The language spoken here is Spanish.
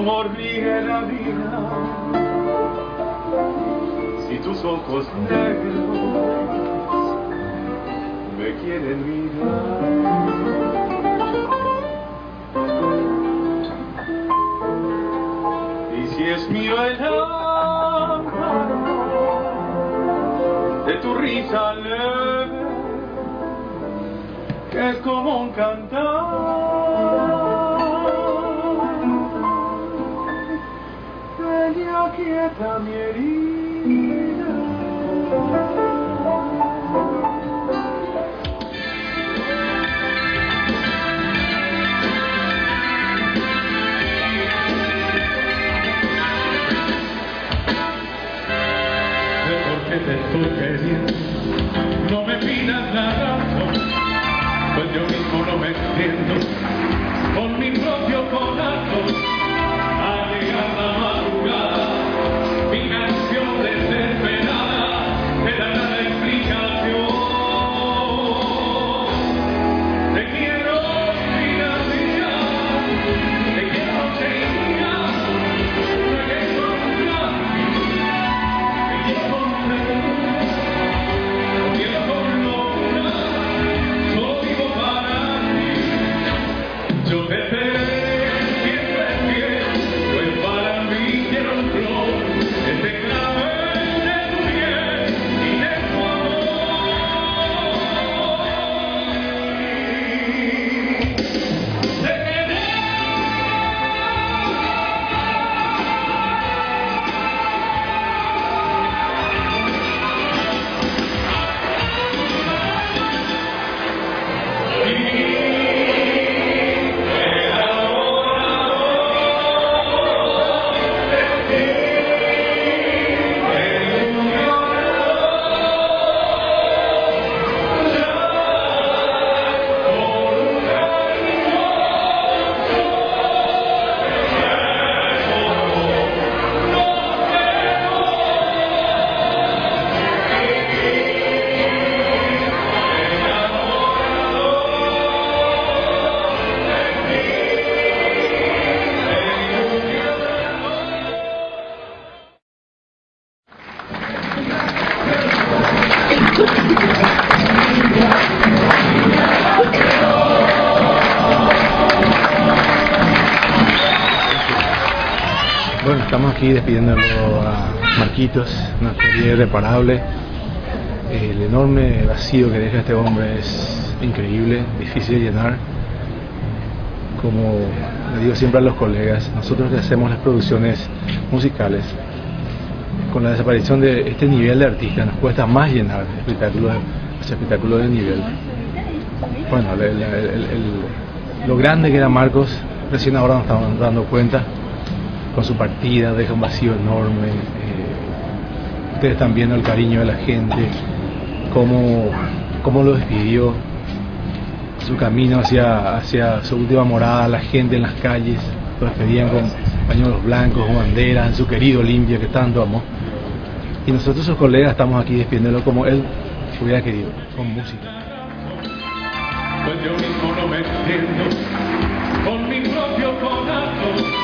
cómo ríe la vida si tus ojos negros me quieren mirar. Y si es mío el amparo de tu risa leve, que es como un cantar, ella quieta mi herida. Sé por qué te estoy queriendo, no me pidas la razón, pues yo mismo no me entiendo con mi propio corazón. Al llegar la madrugada, mi canción desesperada te dará la explicación. Te quiero, vida mía, te quiero, niña, te quiero, niña, te quiero, quiero con locura, solo vivo para ti. Yo te veré siempre fiel, pues para mí quiero un flor que se clave de tu piel y de tu amor. Te queré. Bueno, estamos aquí despidiéndolo a Marquitos, una feria irreparable. El enorme vacío que deja este hombre es increíble, difícil de llenar. Como le digo siempre a los colegas, nosotros que hacemos las producciones musicales, con la desaparición de este nivel de artista nos cuesta más llenar espectáculos de nivel. Bueno, lo grande que era Marcos, recién ahora nos estamos dando cuenta. Con su partida deja un vacío enorme. Ustedes están viendo el cariño de la gente, cómo lo despidió, su camino hacia su última morada, la gente en las calles lo despedían con pañuelos blancos, con banderas, en su querido Olimpia que tanto amó. Y nosotros sus colegas estamos aquí despidiéndolo como él hubiera querido, con música. Pues yo mismo no me entiendo con mi propio corazón.